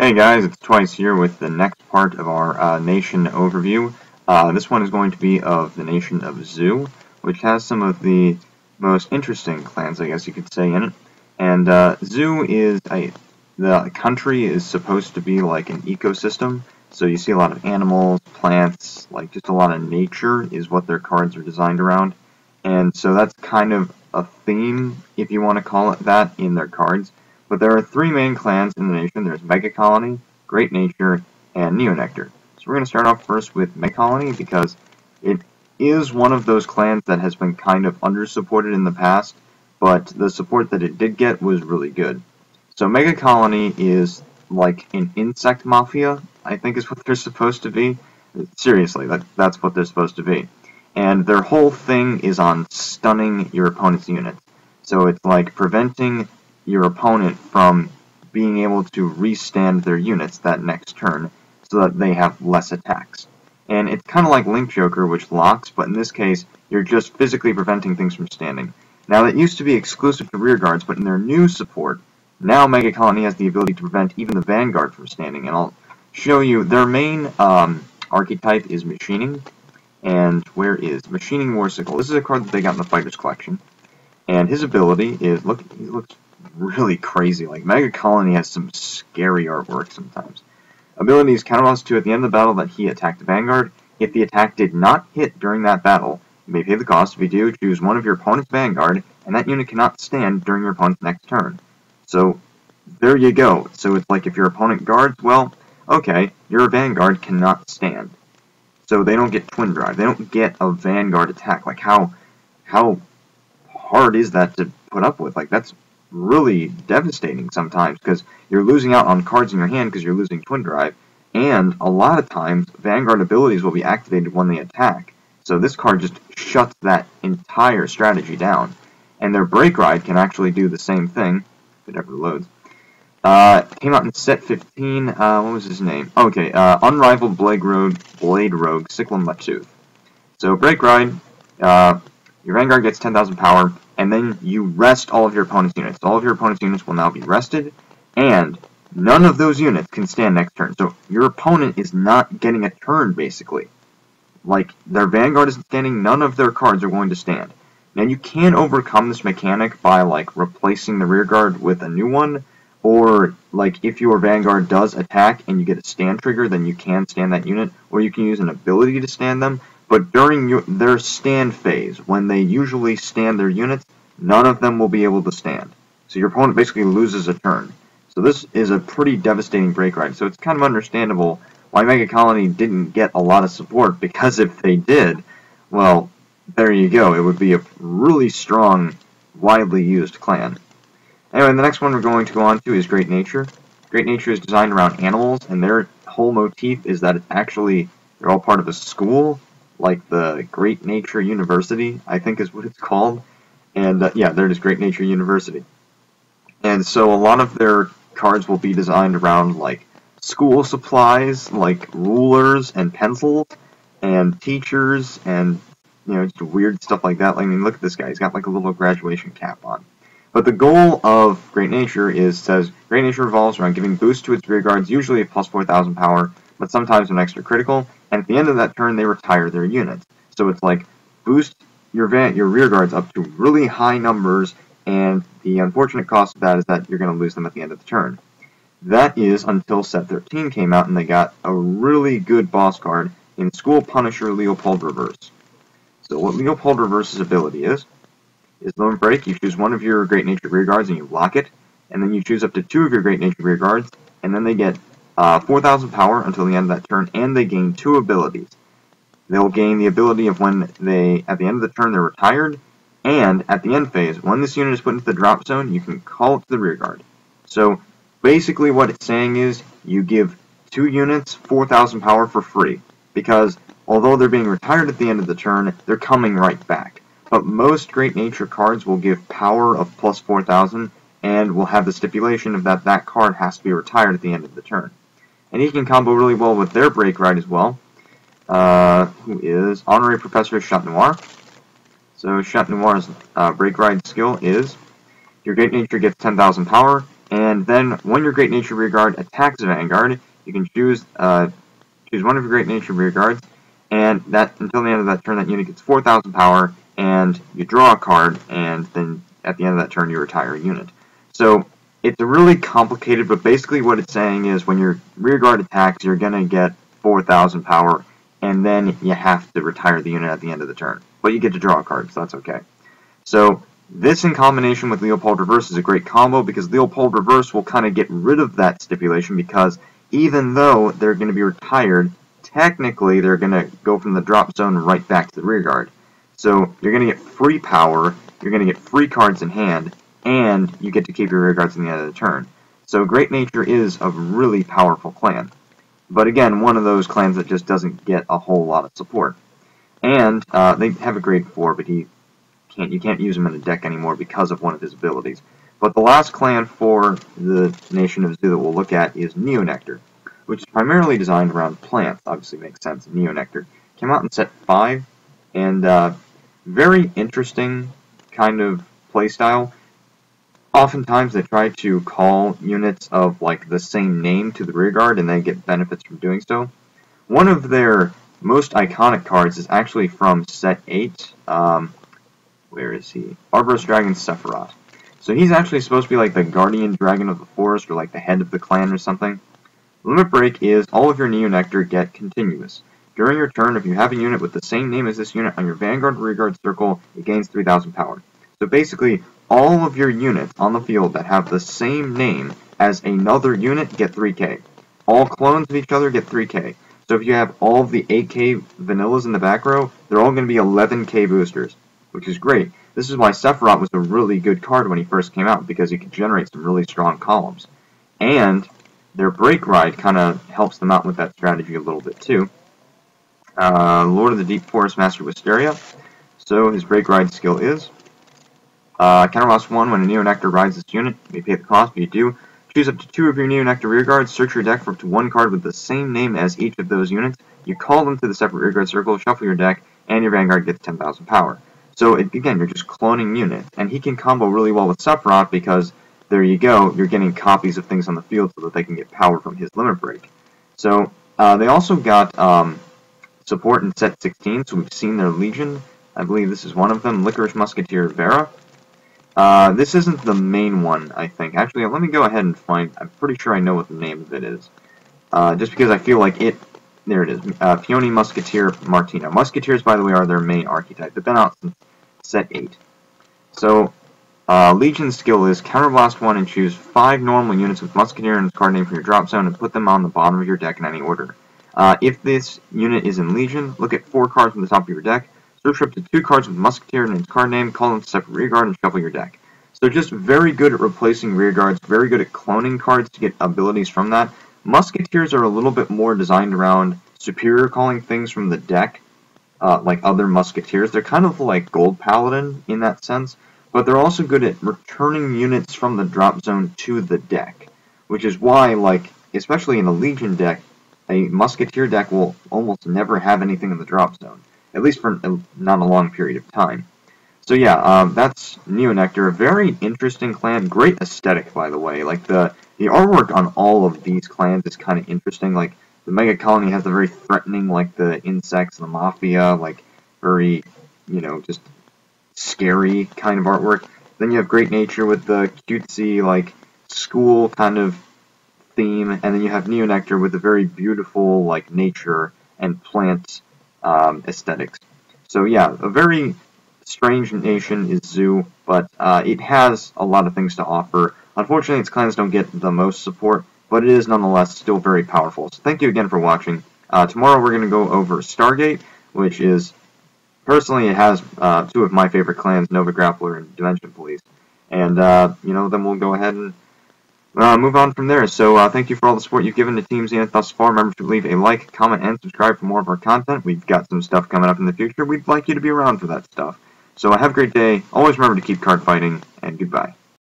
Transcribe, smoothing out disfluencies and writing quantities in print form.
Hey guys, it's Twice here with the next part of our nation overview. This one is going to be of the nation of Zoo, which has some of the most interesting clans, I guess you could say, in it. And Zoo is the country is supposed to be like an ecosystem, so you see a lot of animals, plants, like just a lot of nature is what their cards are designed around. And so that's kind of a theme, if you want to call it that, in their cards. But there are three main clans in the nation. There's Mega Colony, Great Nature, and Nectar. So we're going to start off first with Mega Colony because it is one of those clans that has been kind of under-supported in the past, but the support that it did get was really good. So Mega Colony is like an insect mafia, I think is what they're supposed to be. Seriously, that's what they're supposed to be. And their whole thing is on stunning your opponent's units. So it's like preventing your opponent from being able to restand their units that next turn so that they have less attacks. And it's kind of like Link Joker, which locks, but in this case, you're just physically preventing things from standing. Now, that used to be exclusive to rear guards, but in their new support, now Mega Colony has the ability to prevent even the Vanguard from standing, and I'll show you their main archetype is Machining. And where is Machining Warsicle? This is a card that they got in the Fighter's Collection. And his ability is, look, he looks really crazy. Like, Mega Colony has some scary artwork sometimes. Ability is counterbalance to at the end of the battle that he attacked the Vanguard. If the attack did not hit during that battle, you may pay the cost. If you do, choose one of your opponent's Vanguard, and that unit cannot stand during your opponent's next turn. So, there you go. So it's like if your opponent guards, well, okay, your Vanguard cannot stand. So they don't get Twin Drive. They don't get a Vanguard attack. Like, how hard is that to put up with? Like, that's really devastating sometimes because you're losing out on cards in your hand because you're losing Twin Drive, and a lot of times Vanguard abilities will be activated when they attack. So this card just shuts that entire strategy down. And their Break Ride can actually do the same thing, if it ever loads. Came out in set 15, what was his name? Okay, Unrivaled Blade Rogue, Cyclone Mutooth. So, Break Ride, your Vanguard gets 10,000 power, and then you rest all of your opponent's units. All of your opponent's units will now be rested, and none of those units can stand next turn. So, your opponent is not getting a turn, basically. Like, their Vanguard isn't standing, none of their cards are going to stand. Now, you can overcome this mechanic by, like, replacing the rear guard with a new one, or, like, if your Vanguard does attack and you get a stand trigger, then you can stand that unit, or you can use an ability to stand them. But during their stand phase, when they usually stand their units, none of them will be able to stand. So your opponent basically loses a turn. So this is a pretty devastating Break Ride. So it's kind of understandable why Mega Colony didn't get a lot of support, because if they did, well, there you go. It would be a really strong, widely used clan. Anyway, the next one we're going to go on to is Great Nature. Great Nature is designed around animals, and their whole motif is that it's actually, they're all part of a school, like the Great Nature University, I think is what it's called. And yeah, there it is, Great Nature University. And so a lot of their cards will be designed around, like, school supplies, like rulers and pencils, and teachers, and, you know, just weird stuff like that. I mean, look at this guy, he's got like a little graduation cap on. But the goal of Great Nature says Great Nature revolves around giving boost to its rear guards, usually at plus 4,000 power, but sometimes an extra critical, and at the end of that turn they retire their units. So it's like, boost your rear guards up to really high numbers, and the unfortunate cost of that is that you're going to lose them at the end of the turn. That is until set 13 came out and they got a really good boss card in School Punisher Leopold Reverse. So what Leopold Reverse's ability is Lone Break. You choose one of your Great Nature rear guards and you lock it, and then you choose up to two of your Great Nature rear guards, and then they get 4,000 power until the end of that turn, and they gain two abilities. They'll gain the ability of when they, at the end of the turn, they're retired, and at the end phase, when this unit is put into the drop zone, you can call it to the rear guard. So basically what it's saying is you give two units 4,000 power for free, because although they're being retired at the end of the turn, they're coming right back. But most Great Nature cards will give power of plus 4,000, and will have the stipulation of that card has to be retired at the end of the turn. And he can combo really well with their Break Ride as well, who is Honorary Professor Chat Noir. So Chat Noir's Break Ride skill is, your Great Nature gets 10,000 power, And then when your Great Nature Rearguard attacks a Vanguard, you can choose one of your Great Nature Rearguards, and that until the end of that turn, that unit gets 4,000 power, and you draw a card, and then at the end of that turn, you retire a unit. So it's really complicated, but basically what it's saying is when your Rearguard attacks, you're going to get 4,000 power, and then you have to retire the unit at the end of the turn. But you get to draw a card, so that's okay. So this in combination with Leopold Reverse is a great combo, because Leopold Reverse will kind of get rid of that stipulation, because even though they're going to be retired, technically they're going to go from the drop zone right back to the Rearguard. So you're going to get free power, you're going to get free cards in hand, and you get to keep your Rearguards in the end of the turn. So Great Nature is a really powerful clan. But again, one of those clans that just doesn't get a whole lot of support. And they have a grade 4, but you can't use him in a deck anymore because of one of his abilities. But the last clan for the Nation of Zoo that we'll look at is Nectar, which is primarily designed around plants. Obviously makes sense. Nectar came out in set 5, and very interesting kind of playstyle. Oftentimes they try to call units of like the same name to the Rearguard, and they get benefits from doing so. One of their most iconic cards is actually from set 8. Where is he? Arboros Dragon Sephiroth. So he's actually supposed to be like the guardian dragon of the forest, or like the head of the clan or something. Limit Break is all of your Nectar get continuous. During your turn, if you have a unit with the same name as this unit on your Vanguard Rearguard circle, it gains 3,000 power. So basically, all of your units on the field that have the same name as another unit get 3k. All clones of each other get 3k. So if you have all of the 8k vanillas in the back row, they're all going to be 11k boosters, which is great. This is why Sephiroth was a really good card when he first came out, because he could generate some really strong columns. And their Break Ride kind of helps them out with that strategy a little bit too. Lord of the Deep Forest Master Wisteria. So his Break Ride skill is counterblast 1 when a Nectar rides this unit. You may pay the cost, but you do. Choose up to 2 of your Nectar Rearguards, search your deck for up to 1 card with the same name as each of those units. You call them to the separate Rearguard circle, shuffle your deck, and your Vanguard gets 10,000 power. So again, you're just cloning units, and he can combo really well with Sephiroth because there you go, you're getting copies of things on the field so that they can get power from his Limit Break. So they also got support in set 16, so we've seen their Legion. I believe this is one of them, Licorice Musketeer Vera. This isn't the main one, I think. Actually, let me go ahead and find, I'm pretty sure I know what the name of it is. Just because I feel like it, there it is, Peony Musketeer Martino. Musketeers, by the way, are their main archetype. They've been out since set 8. So, Legion's skill is counterblast 1 and choose 5 normal units with Musketeer in its card name from your drop zone and put them on the bottom of your deck in any order. If this unit is in Legion, look at 4 cards from the top of your deck, search up to 2 cards with Musketeer in its card name, call them to separate Rearguard, and shuffle your deck. So just very good at replacing Rearguards, very good at cloning cards to get abilities from that. Musketeers are a little bit more designed around superior calling things from the deck, like other Musketeers. They're kind of like Gold Paladin in that sense, but they're also good at returning units from the drop zone to the deck, which is why, like, especially in a Legion deck, a Musketeer deck will almost never have anything in the drop zone, at least for not a long period of time. So yeah, that's Nectar, a very interesting clan, great aesthetic, by the way. Like, the artwork on all of these clans is kind of interesting. Like, the Mega Colony has the very threatening, like, the insects, the Mafia, like, very, you know, just scary kind of artwork. Then you have Great Nature with the cutesy, like, school kind of theme, and then you have Nectar with the very beautiful, like, nature and plant aesthetics. So yeah, a very strange nation is Zoo, but it has a lot of things to offer. Unfortunately, its clans don't get the most support, but it is nonetheless still very powerful. So thank you again for watching. Tomorrow we're going to go over Stargate, which is, personally, it has 2 of my favorite clans, Nova Grappler and Dimension Police. And, you know, then we'll go ahead and move on from there. So thank you for all the support you've given to Team Zenith thus far. Remember to leave a like, comment, and subscribe for more of our content. We've got some stuff coming up in the future. We'd like you to be around for that stuff. So have a great day. Always remember to keep card fighting, and goodbye.